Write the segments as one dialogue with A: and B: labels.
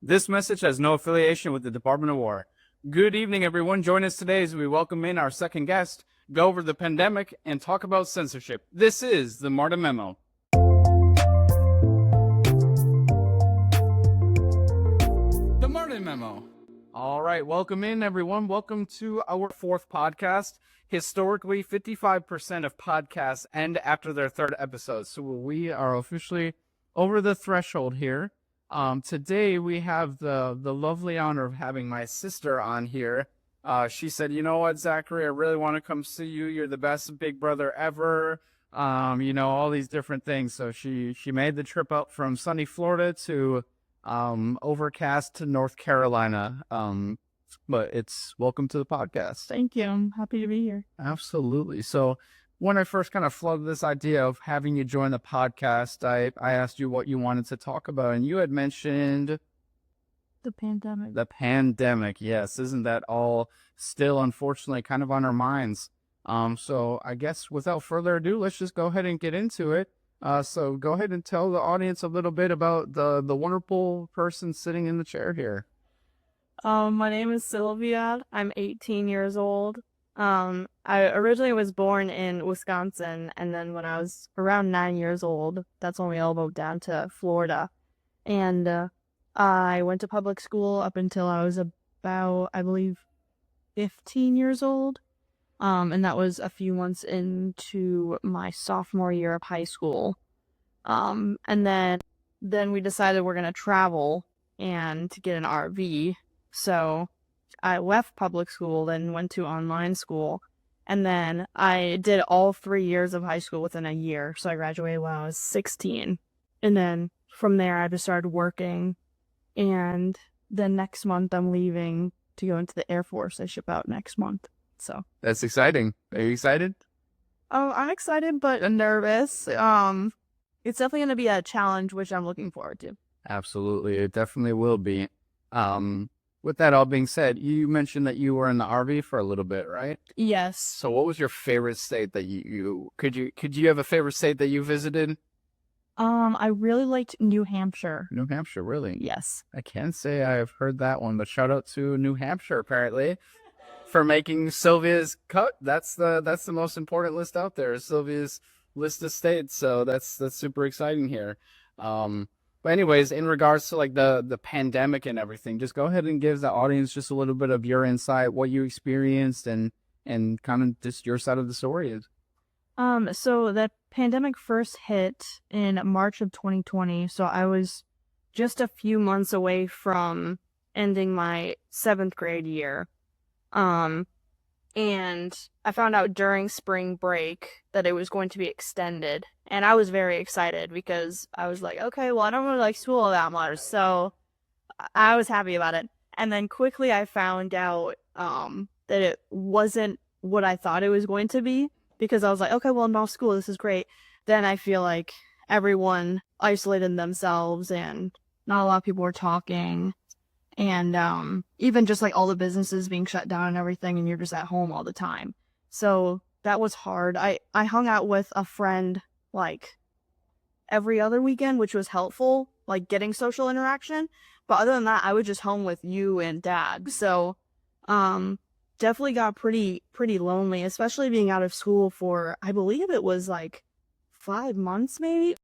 A: This message has no affiliation with the Department of War. Good evening, everyone. Join us today as we welcome in our second guest, go over the pandemic, and talk about censorship. This is the Martin Memo. The Martin Memo. All right, welcome in, everyone. Welcome to our fourth podcast. Historically, 55% of podcasts end after their third episode, so we are officially over the threshold here. Today we have the lovely honor of having my sister on here. She said, "You know what, Zachary, I really want to come see you. You're the best big brother ever." All these different things. So she made the trip up from sunny Florida to overcast to North Carolina. But it's welcome to the podcast.
B: Thank you. I'm happy to be here.
A: Absolutely. So when I first kind of floated this idea of having you join the podcast, I asked you what you wanted to talk about, and you had mentioned
B: The pandemic.
A: the pandemic. Yes, isn't that all still, unfortunately, kind of on our minds? So I guess without further ado, let's just go ahead and get into it. So go ahead and tell the audience a little bit about the wonderful person sitting in the chair here.
B: My name is Sylvia. I'm 18 years old. I originally was born in Wisconsin, and then when I was around 9 years old, that's when we all moved down to Florida. And I went to public school up until I was about, I believe, 15 years old. And that was a few months into my sophomore year of high school. And then we decided we're going to travel and to get an RV. So I left public school, then went to online school, and then I did all 3 years of high school within a year. So I graduated when I was 16. And then from there, I just started working. And then next month, I'm leaving to go into the Air Force. I ship out next month. So
A: That's exciting. Are you excited?
B: oh, I'm excited but nervous. It's definitely going to be a challenge, which I'm looking forward to.
A: Absolutely, it definitely will be. With that all being said, you mentioned that you were in the RV for a little bit, right?
B: Yes.
A: So what was your favorite state that you could you have a favorite state that you visited?
B: I really liked New Hampshire.
A: New Hampshire, really?
B: Yes.
A: I can't say I've heard that one, but shout out to New Hampshire apparently for making Sylvia's cut. That's the most important list out there, is Sylvia's list of states. So that's super exciting here. But anyways, in regards to like the pandemic and everything, just go ahead and give the audience just a little bit of your insight, what you experienced, and kind of just your side of the story is.
B: So the pandemic first hit in March of 2020. So I was just a few months away from ending my 7th grade year. And I found out during spring break that it was going to be extended. And I was very excited because I was like, okay, well, I don't really like school that much. So I was happy about it. And then quickly I found out that it wasn't what I thought it was going to be, because I was like, okay, well, no school, this is great. Then I feel like everyone isolated themselves and not a lot of people were talking. And even just like all the businesses being shut down and everything, and you're just at home all the time. So that was hard. I hung out with a friend like every other weekend, which was helpful, like getting social interaction. But other than that, I was just home with you and Dad. So definitely got pretty lonely, especially being out of school for, I believe it was like 5 months maybe.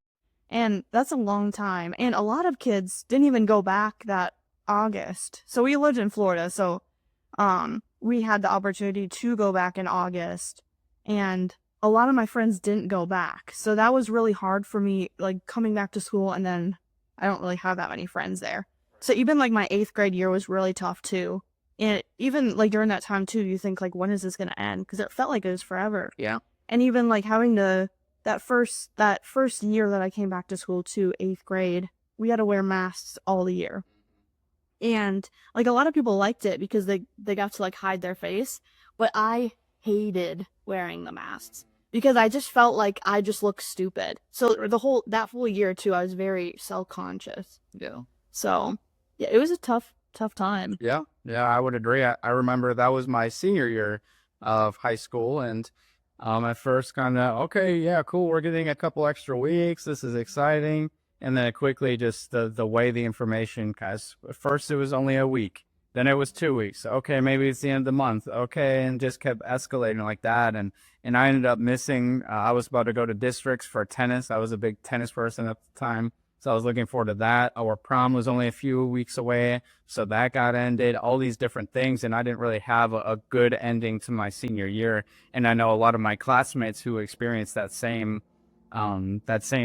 B: And that's a long time. And a lot of kids didn't even go back that August. So we lived in Florida, so we had the opportunity to go back in August, and a lot of my friends didn't go back. So that was really hard for me, like coming back to school, and then I don't really have that many friends there. So even like my 8th grade year was really tough too. And even like during that time too, you think like, when is this going to end? Because it felt like it was forever.
A: Yeah.
B: And even like having that first year that I came back to school to 8th grade, we had to wear masks all the year. And like a lot of people liked it because they got to like hide their face, but I hated wearing the masks because I just felt like I just looked stupid. So that full year too, I was very self-conscious.
A: Yeah.
B: So yeah, it was a tough time.
A: Yeah, I would agree. I remember that was my senior year of high school, and at first kind of, okay, yeah, cool, we're getting a couple extra weeks. This is exciting. And then it quickly just the way the information, cause at first it was only a week, then it was 2 weeks. Okay, maybe it's the end of the month. Okay, and just kept escalating like that. And I ended up missing. I was about to go to districts for tennis. I was a big tennis person at the time, so I was looking forward to that. Our prom was only a few weeks away, so that got ended. All these different things, and I didn't really have a good ending to my senior year. And I know a lot of my classmates who experienced that same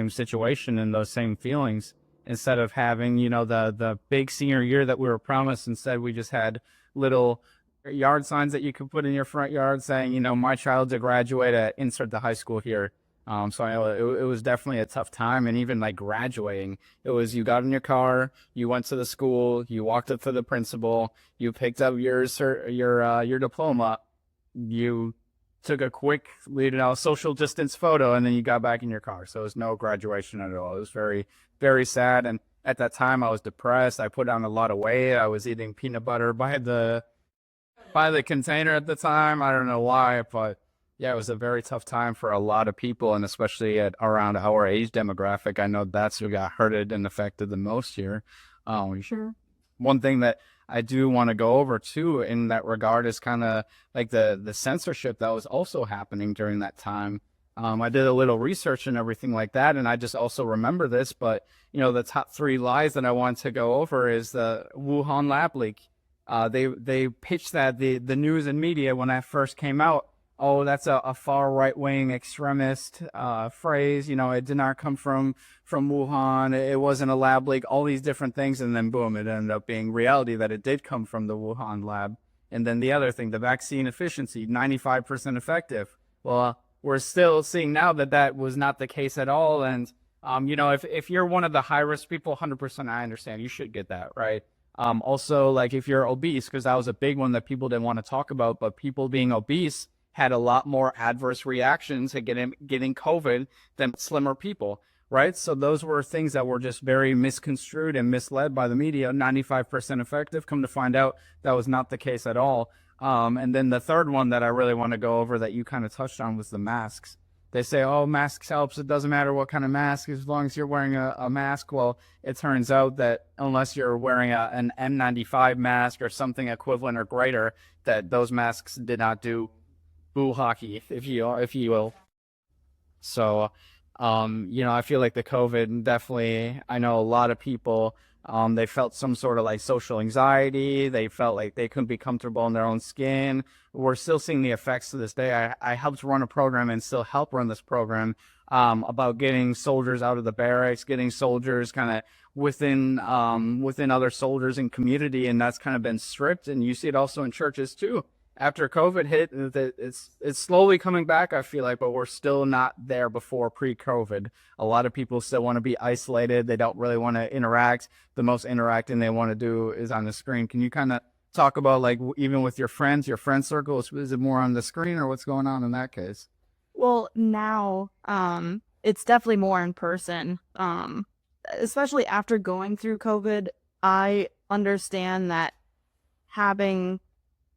A: situation and those same feelings. Instead of having, the big senior year that we were promised, instead we just had little yard signs that you could put in your front yard saying, my child to graduate at insert the high school here. So I know it was definitely a tough time. And even like graduating, it was, you got in your car, you went to the school, you walked up to the principal, you picked up your diploma, you took a quick, social distance photo, and then you got back in your car. So it was no graduation at all. It was very, very sad. And at that time, I was depressed. I put on a lot of weight. I was eating peanut butter by the container at the time. I don't know why, but yeah, it was a very tough time for a lot of people, and especially at around our age demographic. I know that's who got hurted and affected the most here.
B: Sure.
A: One thing that I do want to go over too in that regard is kind of like the censorship that was also happening during that time. I did a little research and everything like that, and I just also remember this. But the top 3 lies that I want to go over is the Wuhan lab leak. They pitched that the news and media when that first came out. Oh, that's a far right wing extremist phrase. It did not come from Wuhan. It wasn't a lab leak. All these different things, and then boom, it ended up being reality that it did come from the Wuhan lab. And then the other thing, the vaccine efficiency, 95% effective. Well, we're still seeing now that was not the case at all. And if you're one of the high risk people, 100%, I understand you should get that, right? Also, like if you're obese, because that was a big one that people didn't want to talk about, but people being obese had a lot more adverse reactions to getting COVID than slimmer people, right? So those were things that were just very misconstrued and misled by the media. 95% effective. Come to find out, that was not the case at all. And then the third one that I really want to go over that you kind of touched on was the masks. They say, oh, masks helps. It doesn't matter what kind of mask, as long as you're wearing a mask. Well, it turns out that unless you're wearing an N95 mask or something equivalent or greater, that those masks did not do boo hockey, if you will. So, I feel like the COVID definitely, I know a lot of people, they felt some sort of like social anxiety. They felt like they couldn't be comfortable in their own skin. We're still seeing the effects to this day. I helped run a program and still help run this program, about getting soldiers out of the barracks, getting soldiers kind of within other soldiers in community. And that's kind of been stripped. And you see it also in churches too. After COVID hit, it's slowly coming back, I feel like, but we're still not there before pre-COVID. A lot of people still want to be isolated. They don't really want to interact. The most interacting they want to do is on the screen. Can you kind of talk about, like, even with your friend circle, is it more on the screen, or what's going on in that case?
B: Well, now, it's definitely more in person. Especially after going through COVID, I understand that having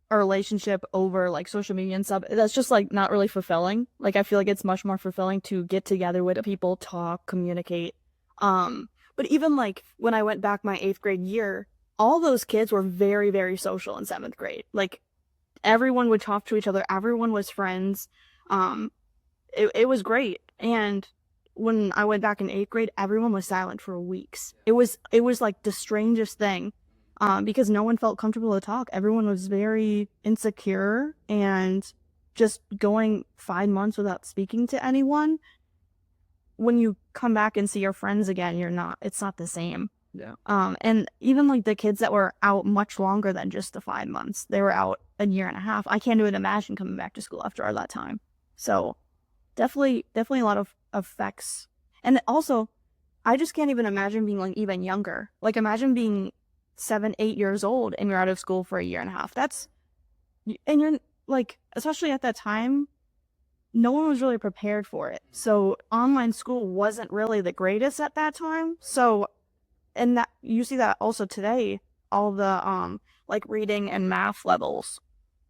B: a relationship over like social media and stuff, that's just like not really fulfilling. Like I feel like it's much more fulfilling to get together with people, talk, communicate. But even like when I went back my 8th grade year, all those kids were very, very social in 7th grade. Like everyone would talk to each other, everyone was friends. It was great. And when I went back in 8th grade, everyone was silent for weeks. It was like the strangest thing. Because no one felt comfortable to talk. Everyone was very insecure, and just going 5 months without speaking to anyone, when you come back and see your friends again, it's not the same.
A: Yeah.
B: And even like the kids that were out much longer than just the 5 months, they were out a year and a half. I can't even imagine coming back to school after all that time. So definitely a lot of effects. And also, I just can't even imagine being like even younger. Like imagine being 7, 8 years old and you're out of school for a year and a half. And you're like, especially at that time, no one was really prepared for it. So online school wasn't really the greatest at that time. So, and that you see that also today, all the like reading and math levels,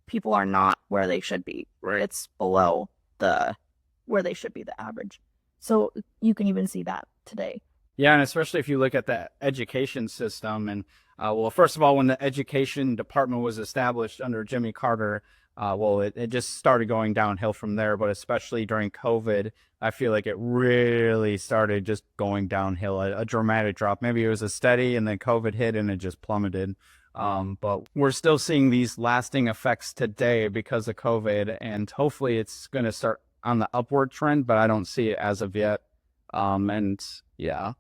B: people are not where they should be.
A: Right.
B: It's below where they should be, the average. So you can even see that today.
A: Yeah, and especially if you look at the education system, and well, first of all, when the education department was established under Jimmy Carter, well, it just started going downhill from there. But especially during COVID, I feel like it really started just going downhill, a dramatic drop. Maybe it was a steady, and then COVID hit, and it just plummeted. But we're still seeing these lasting effects today because of COVID, and hopefully it's going to start on the upward trend, but I don't see it as of yet. And yeah.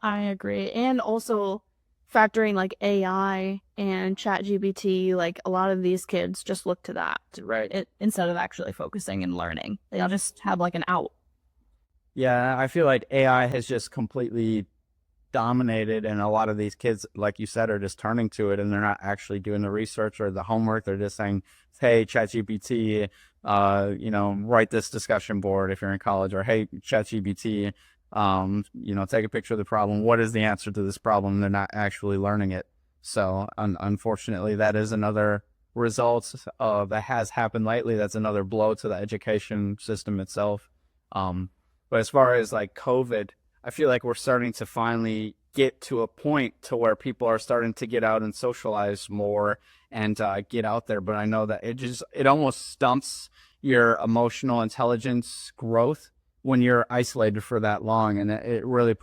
B: I agree. And also factoring like AI and ChatGPT, like a lot of these kids just look to that, right? Instead of actually focusing and learning. They'll just have like an out.
A: Yeah, I feel like AI has just completely dominated, and a lot of these kids, like you said, are just turning to it, and they're not actually doing the research or the homework. They're just saying, "Hey, ChatGPT, write this discussion board if you're in college," or "Hey, ChatGPT, take a picture of the problem. What is the answer to this problem?" They're not actually learning it. So, unfortunately, that is another result that has happened lately. That's another blow to the education system itself. But as far as like COVID, I feel like we're starting to finally get to a point to where people are starting to get out and socialize more and get out there. But I know that it almost stumps your emotional intelligence growth when you're isolated for that long, and it really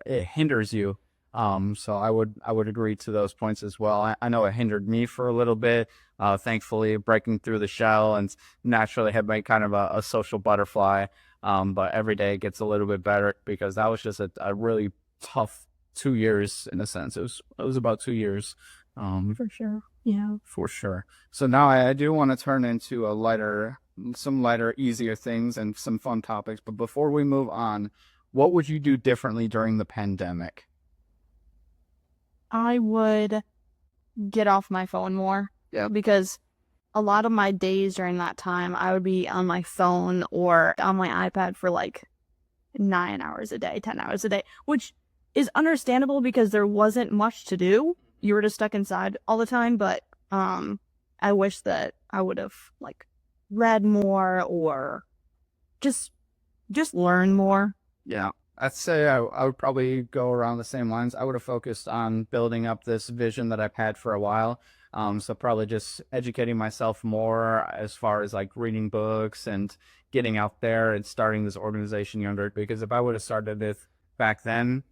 A: it hinders you. So I would agree to those points as well. I know it hindered me for a little bit. Thankfully, breaking through the shell and naturally have made kind of a social butterfly. But every day it gets a little bit better because that was just a really tough 2 years in a sense. It was about 2 years.
B: For sure. Yeah.
A: For sure. So now I do want to turn into some lighter, easier things and some fun topics. But before we move on, what would you do differently during the pandemic?
B: I would get off my phone more.
A: Yeah.
B: Because a lot of my days during that time, I would be on my phone or on my iPad for like 9 hours a day, 10 hours a day, which is understandable because there wasn't much to do. You were just stuck inside all the time. But I wish that I would have like read more or just learn more.
A: Yeah. I'd say I would probably go around the same lines. I would have focused on building up this vision that I've had for a while. So probably just educating myself more as far as like reading books and getting out there and starting this organization younger. Because if I would have started it back then,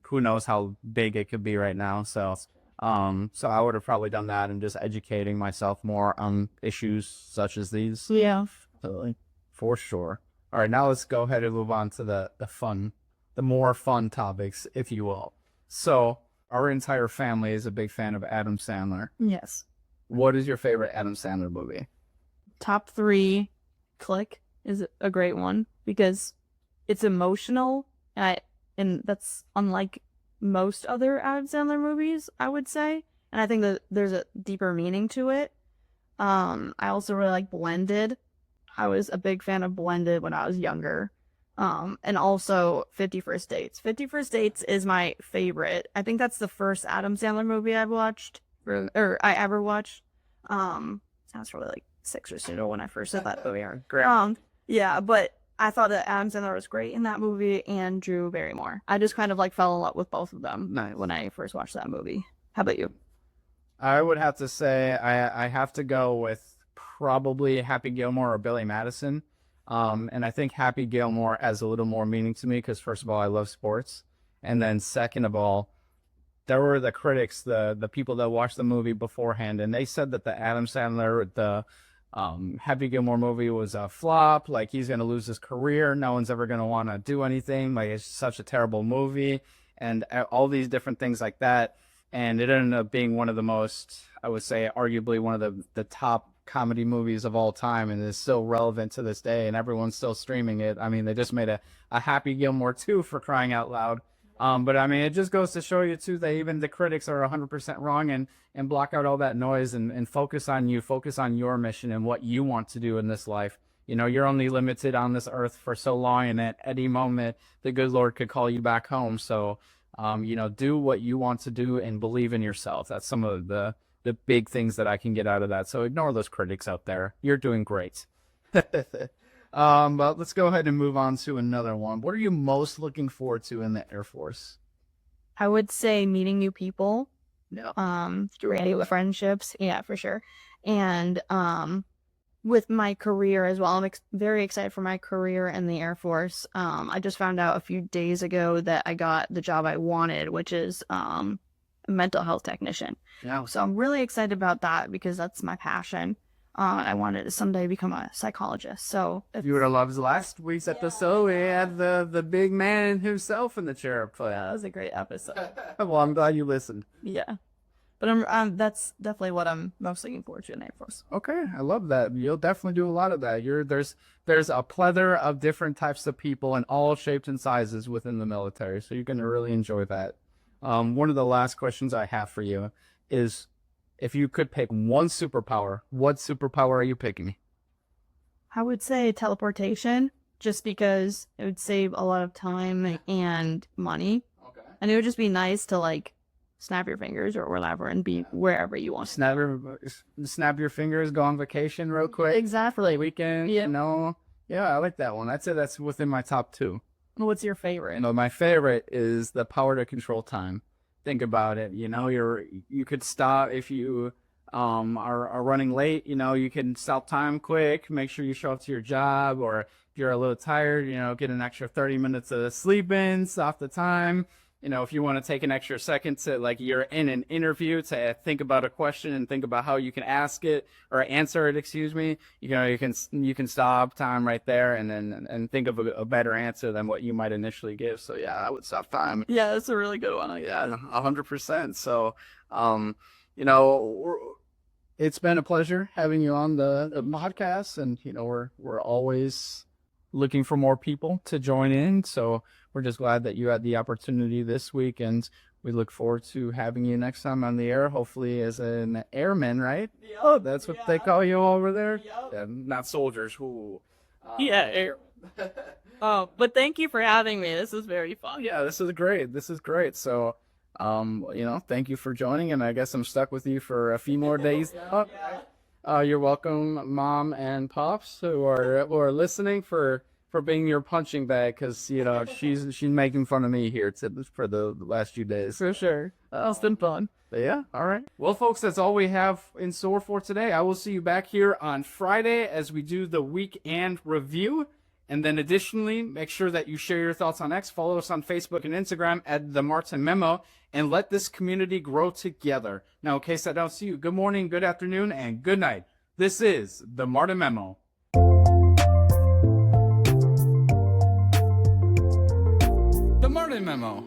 A: who knows how big it could be right now. So I would have probably done that and just educating myself more on issues such as these.
B: Yeah.
A: Totally. For sure. All right, now let's go ahead and move on to the more fun topics, if you will. So our entire family is a big fan of Adam Sandler.
B: Yes.
A: What is your favorite Adam Sandler movie?
B: Top 3, Click is a great one because it's emotional and that's unlike most other Adam Sandler movies, I would say. And I think that there's a deeper meaning to it. I also really like Blended. I was a big fan of Blended when I was younger. And also 50 First Dates. 50 First Dates is my favorite. I think that's the first Adam Sandler movie I've watched, or I ever watched. Sounds probably like 6 or 7 when I first saw that movie. Yeah, but I thought that Adam Sandler was great in that movie and Drew Barrymore. I just kind of like fell in love with both of them when I first watched that movie. How about you?
A: I would have to say I have to go with probably Happy Gilmore or Billy Madison. And I think Happy Gilmore has a little more meaning to me because, first of all, I love sports. And then second of all, there were the critics, the people that watched the movie beforehand, and they said that the Adam Sandler, the Happy Gilmore movie was a flop. Like, he's going to lose his career. No one's ever going to want to do anything. Like, it's such a terrible movie and all these different things like that. And it ended up being one of the most, I would say, arguably one of the top comedy movies of all time, and is still relevant to this day, and everyone's still streaming it. I mean, they just made a Happy Gilmore 2 for crying out loud. But I mean, it just goes to show you too that even the critics are 100% wrong and block out all that noise and focus on you, focus on your mission and what you want to do in this life. You know, you're only limited on this earth for so long, and at any moment, the good Lord could call you back home. So, do what you want to do and believe in yourself. That's some of the big things that I can get out of that. So ignore those critics out there. You're doing great. But let's go ahead and move on to another one. What are you most looking forward to in the Air Force?
B: I would say meeting new people,
A: Yeah.
B: creating friendships. Yeah, for sure. And with my career as well, I'm very excited for my career in the Air Force. I just found out a few days ago that I got the job I wanted, which is a mental health technician.
A: Yeah.
B: So I'm really excited about that because that's my passion. I wanted to someday become a psychologist. So
A: If you would have loved last week's episode, we had the big man himself in the chair.
B: yeah, that was a great episode.
A: Well, I'm glad you listened.
B: Yeah. But that's definitely what I'm most looking forward to in Air Force.
A: Okay, I love that. You'll definitely do a lot of that. There's a plethora of different types of people in all shapes and sizes within the military, so you're going to really enjoy that. One of the last questions I have for you is, if you could pick one superpower, what superpower are you picking?
B: I would say teleportation, just because it would save a lot of time and money.
A: Okay.
B: And it would just be nice to like snap your fingers or whatever and be wherever you want.
A: Snap your fingers, go on vacation real quick.
B: Exactly.
A: Weekend,
B: Yeah.
A: you know. Yeah, I like that one. I'd say that's within my top 2.
B: What's your favorite?
A: No, my favorite is the power to control time. Think about it. You know, you could stop if you are running late. You know, you can stop time quick. Make sure you show up to your job, or if you're a little tired, you know, get an extra 30 minutes of sleep in, stop the time. You know, if you want to take an extra second to, like, you're in an interview, to think about a question and think about how you can ask it or answer it, excuse me, you know, you can stop time right there and think of a better answer than what you might initially give. So yeah, I would stop time.
B: Yeah, that's a really good one.
A: Yeah, 100%. So, you know, it's been a pleasure having you on the podcast, and you know, we're always looking for more people to join in. So we're just glad that you had the opportunity this week, and we look forward to having you next time on the air, hopefully as an airman, right?
B: Oh,
A: That's what they call you over there?
B: Yep.
A: Yeah, not soldiers. Who?
B: Yeah, air. Oh, but thank you for having me. This is very fun.
A: Yeah, this is great. This is great. So, you know, thank you for joining, and I guess I'm stuck with you for a few more days. You're welcome, Mom and Pops, who are listening, for being your punching bag, because you know she's making fun of me here for the last few days.
B: For sure. It's been fun.
A: But yeah, all right. Well, folks, that's all we have in store for today. I will see you back here on Friday as we do the weekend review. And then additionally, make sure that you share your thoughts on X, follow us on Facebook and Instagram at the Martin Memo, and let this community grow together. Now, in case I don't see you, good morning, good afternoon, and good night. This is the Martin Memo. The Martin Memo.